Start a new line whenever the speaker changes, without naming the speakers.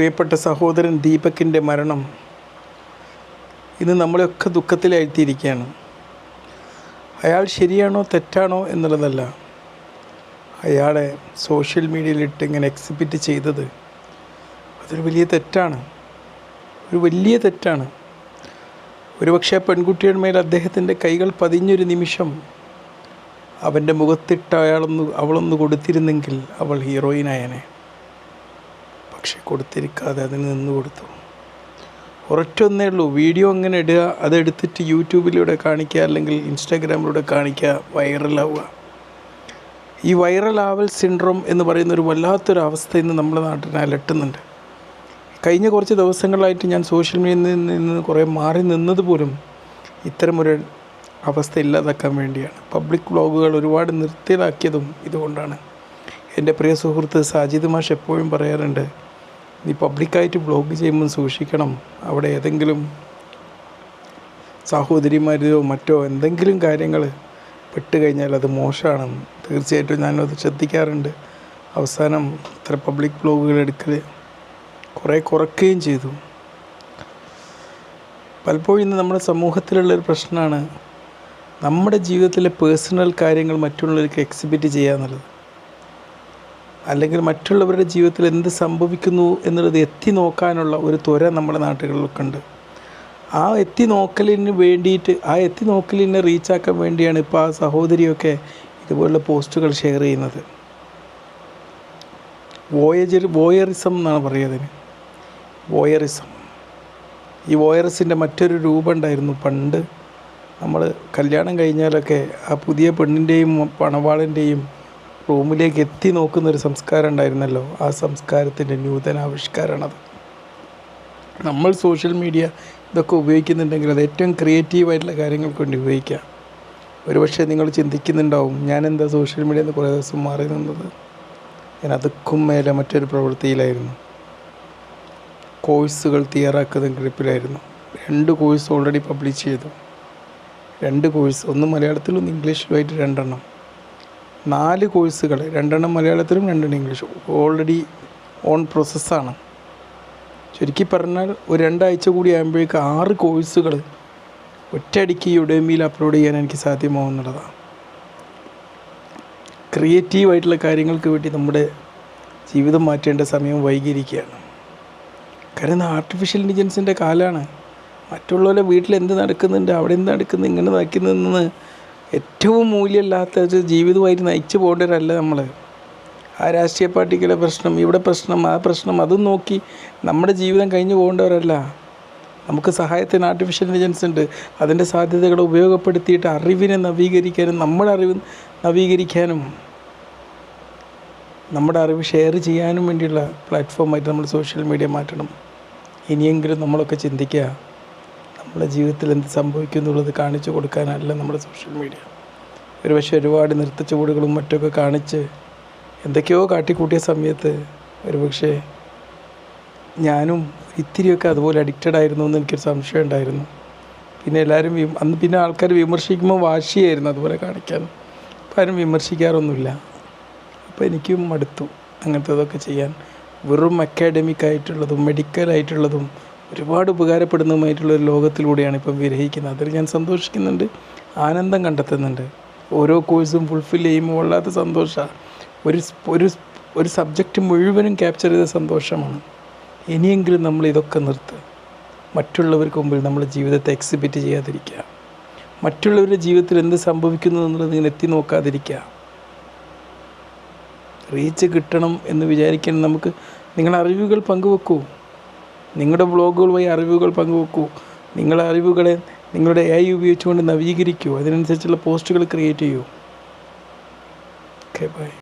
പ്രിയപ്പെട്ട സഹോദരൻ ദീപകിൻ്റെ മരണം ഇന്ന് നമ്മളെയൊക്കെ ദുഃഖത്തിലാഴ്ത്തിയിരിക്കുകയാണ്. അയാൾ ശരിയാണോ തെറ്റാണോ എന്നുള്ളതല്ല, അയാളെ സോഷ്യൽ മീഡിയയിലിട്ട് ഇങ്ങനെ എക്സിബിറ്റ് ചെയ്തത് അതൊരു വലിയ തെറ്റാണ്, ഒരു വലിയ തെറ്റാണ്. ഒരുപക്ഷെ ആ പെൺകുട്ടിയുടെ മേൽ അദ്ദേഹത്തിൻ്റെ കൈകൾ പതിഞ്ഞൊരു നിമിഷം അവൻ്റെ മുഖത്തിട്ട് അവളൊന്ന് കൊടുത്തിരുന്നെങ്കിൽ അവൾ ഹീറോയിനായനെ. പക്ഷെ കൊടുത്തിരിക്കാതെ അതിന് നിന്ന് കൊടുത്തു. ഒരൊറ്റൊന്നേ ഉള്ളൂ, വീഡിയോ അങ്ങനെ ഇടുക, അതെടുത്തിട്ട് യൂട്യൂബിലൂടെ കാണിക്കുക, അല്ലെങ്കിൽ ഇൻസ്റ്റാഗ്രാമിലൂടെ കാണിക്കുക, വൈറലാവുക. ഈ വൈറലാവൽ സിൻഡ്രോം എന്ന് പറയുന്നൊരു വല്ലാത്തൊരു അവസ്ഥ ഇന്ന് നമ്മുടെ നാട്ടിൽ അലട്ടുന്നുണ്ട്. കഴിഞ്ഞ കുറച്ച് ദിവസങ്ങളായിട്ട് ഞാൻ സോഷ്യൽ മീഡിയയിൽ നിന്ന് കുറേ മാറി നിന്നത് പോലും ഇത്തരമൊരു അവസ്ഥ ഇല്ലാതാക്കാൻ വേണ്ടിയാണ്. പബ്ലിക് വ്ളോഗുകൾ ഒരുപാട് നിർത്തിലാക്കിയതും ഇതുകൊണ്ടാണ്. എൻ്റെ പ്രിയ സുഹൃത്ത് സാജിദ് മാഷ് എപ്പോഴും പറയാറുണ്ട്, നീ പബ്ലിക്കായിട്ട് വ്ളോഗ് ചെയ്യുമ്പോൾ സൂക്ഷിക്കണം, അവിടെ ഏതെങ്കിലും സഹോദരിമാരോ മറ്റോ എന്തെങ്കിലും കാര്യങ്ങൾ പെട്ട് കഴിഞ്ഞാൽ അത് മോശമാണ്. തീർച്ചയായിട്ടും ഞാനത് ശ്രദ്ധിക്കാറുണ്ട്. അവസാനം ഇത്ര പബ്ലിക് വ്ളോഗുകൾ എടുക്കൽ കുറേ കുറയ്ക്കുകയും ചെയ്തു. പലപ്പോഴും ഇന്ന് നമ്മുടെ സമൂഹത്തിലുള്ളൊരു പ്രശ്നമാണ് നമ്മുടെ ജീവിതത്തിലെ പേഴ്സണൽ കാര്യങ്ങൾ മറ്റുള്ളവർക്ക് എക്സിബിറ്റ് ചെയ്യുക എന്നുള്ളത്, അല്ലെങ്കിൽ മറ്റുള്ളവരുടെ ജീവിതത്തിൽ എന്ത് സംഭവിക്കുന്നു എന്നുള്ളത് എത്തി നോക്കാനുള്ള ഒരു ത്വര നമ്മുടെ നാട്ടുകളിലൊക്കെ ഉണ്ട്. ആ എത്തി നോക്കലിനെ റീച്ചാക്കാൻ വേണ്ടിയാണ് ഇപ്പോൾ ആ സഹോദരിയൊക്കെ ഇതുപോലുള്ള പോസ്റ്റുകൾ ഷെയർ ചെയ്യുന്നത്. വോയറിസം എന്നാണ് പറയുന്നതിന്, വോയറിസം. ഈ വോയറിസിൻ്റെ മറ്റൊരു രൂപം ഉണ്ടായിരുന്നു. പണ്ട് നമ്മൾ കല്യാണം കഴിഞ്ഞാലൊക്കെ ആ പുതിയ പെണ്ണിൻ്റെയും പണവാളിൻ്റെയും റൂമിലേക്ക് എത്തി നോക്കുന്നൊരു സംസ്കാരം ഉണ്ടായിരുന്നല്ലോ. ആ സംസ്കാരത്തിൻ്റെ നൂതനാവിഷ്കാരമാണത്. നമ്മൾ സോഷ്യൽ മീഡിയ ഇതൊക്കെ ഉപയോഗിക്കുന്നുണ്ടെങ്കിൽ അത് ഏറ്റവും ക്രിയേറ്റീവായിട്ടുള്ള കാര്യങ്ങൾക്ക് വേണ്ടി ഉപയോഗിക്കാം. ഒരുപക്ഷെ നിങ്ങൾ ചിന്തിക്കുന്നുണ്ടാവും, ഞാനെന്താ സോഷ്യൽ മീഡിയയിൽ നിന്ന് കുറേ ദിവസം മാറി നിന്നത്. ഞാൻ അതുക്കും മേലെ മറ്റൊരു പ്രവൃത്തിയിലായിരുന്നു. കോഴ്സുകൾ തയ്യാറാക്കുന്ന ഗ്രിപ്പിലായിരുന്നു. 2 കോഴ്സ് ഓൾറെഡി പബ്ലിഷ് ചെയ്തു. 2 കോഴ്സ്, ഒന്ന് മലയാളത്തിലും ഒന്ന് ഇംഗ്ലീഷിലുമായിട്ട് 2 4 കോഴ്സുകൾ, 2 മലയാളത്തിലും 2 ഇംഗ്ലീഷും ഓൾറെഡി ഓൺ പ്രോസസ്സാണ്. ചുരുക്കി പറഞ്ഞാൽ ഒരു 2 ആഴ്ച കൂടി ആകുമ്പോഴേക്ക് 6 കോഴ്സുകൾ ഒറ്റയടിക്ക് യുഡെമിയിൽ അപ്ലോഡ് ചെയ്യാൻ എനിക്ക് സാധ്യമാവുന്നുള്ളതാണ്. ക്രിയേറ്റീവായിട്ടുള്ള കാര്യങ്ങൾക്ക് വേണ്ടി നമ്മുടെ ജീവിതം മാറ്റേണ്ട സമയം വൈകിയിരിക്കുകയാണ്. കാരണം ആർട്ടിഫിഷ്യൽ ഇൻ്റലിജൻസിൻ്റെ കാലമാണ്. മറ്റുള്ളവരുടെ വീട്ടിൽ എന്ത് നടക്കുന്നുണ്ട്, അവിടെ എന്ത് നടക്കുന്നു, ഇങ്ങനെ നയിക്കുന്നതെന്ന് ഏറ്റവും മൂല്യമില്ലാത്ത ഒരു ജീവിതമായിട്ട് നയിച്ചു പോകേണ്ടവരല്ല നമ്മൾ. ആ രാഷ്ട്രീയ പാർട്ടിക്കുള്ള പ്രശ്നം, ഇവിടെ പ്രശ്നം, ആ പ്രശ്നം, അതും നോക്കി നമ്മുടെ ജീവിതം കഴിഞ്ഞു പോകേണ്ടവരല്ല. നമുക്ക് സഹായത്തിന് ആർട്ടിഫിഷ്യൽ ഇൻ്റലിജൻസ് ഉണ്ട്. അതിൻ്റെ സാധ്യതകളെ ഉപയോഗപ്പെടുത്തിയിട്ട് അറിവിനെ നവീകരിക്കാനും, നമ്മുടെ അറിവ് നവീകരിക്കാനും, നമ്മുടെ അറിവ് ഷെയർ ചെയ്യാനും വേണ്ടിയുള്ള പ്ലാറ്റ്ഫോമായിട്ട് നമ്മൾ സോഷ്യൽ മീഡിയ മാറ്റണം. ഇനിയെങ്കിലും നമ്മളൊക്കെ ചിന്തിക്കുക, നമ്മുടെ ജീവിതത്തിൽ എന്ത് സംഭവിക്കും എന്നുള്ളത് കാണിച്ചു കൊടുക്കാനല്ല നമ്മുടെ സോഷ്യൽ മീഡിയ. ഒരുപക്ഷെ ഒരുപാട് നൃത്തച്ചുവടുകളും മറ്റൊക്കെ കാണിച്ച് എന്തൊക്കെയോ കാട്ടിക്കൂട്ടിയ സമയത്ത് ഒരുപക്ഷെ ഞാനും ഇത്തിരിയൊക്കെ അതുപോലെ അഡിക്റ്റഡ് ആയിരുന്നു എന്ന് എനിക്കൊരു സംശയം ഉണ്ടായിരുന്നു. പിന്നെ എല്ലാവരും പിന്നെ ആൾക്കാർ വിമർശിക്കുമ്പോൾ വാശിയായിരുന്നു അതുപോലെ കാണിക്കാൻ. അപ്പോൾ ആരും വിമർശിക്കാറൊന്നുമില്ല. അപ്പോൾ എനിക്കും മടുത്തു അങ്ങനത്തതൊക്കെ ചെയ്യാൻ. വെറും അക്കാഡമിക് ആയിട്ടുള്ളതും മെഡിക്കലായിട്ടുള്ളതും ഒരുപാട് ഉപകാരപ്പെടുന്നതുമായിട്ടുള്ളൊരു ലോകത്തിലൂടെയാണ് ഇപ്പം വിരഹിക്കുന്നത്. അതിൽ ഞാൻ സന്തോഷിക്കുന്നുണ്ട്, ആനന്ദം കണ്ടെത്തുന്നുണ്ട്. ഓരോ കോഴ്സും ഫുൾഫിൽ ചെയ്യുമ്പോൾ വല്ലാത്ത സന്തോഷമാണ്. ഒരു സബ്ജക്റ്റ് മുഴുവനും ക്യാപ്ചർ ചെയ്ത സന്തോഷമാണ്. ഇനിയെങ്കിലും നമ്മൾ ഇതൊക്കെ നിർത്തുക. മറ്റുള്ളവർക്ക് മുമ്പിൽ നമ്മുടെ ജീവിതത്തെ എക്സിബിറ്റ് ചെയ്യാതിരിക്കുക. മറ്റുള്ളവരുടെ ജീവിതത്തിൽ എന്ത് സംഭവിക്കുന്നു എന്നുള്ളത് നിങ്ങൾ എത്തി നോക്കാതിരിക്കുക. റീച്ച് കിട്ടണം എന്ന് വിചാരിക്കാൻ നമുക്ക് നിങ്ങളുടെ അറിവുകൾ പങ്കുവെക്കൂ. നിങ്ങളുടെ വ്ളോഗുകൾ വഴി അറിവുകൾ പങ്കുവെക്കൂ. നിങ്ങളുടെ അറിവുകളെ നിങ്ങളുടെ AI ഉപയോഗിച്ചുകൊണ്ട് നവീകരിക്കൂ. അതിനനുസരിച്ചുള്ള പോസ്റ്റുകൾ ക്രിയേറ്റ് ചെയ്യൂ. Okay, by.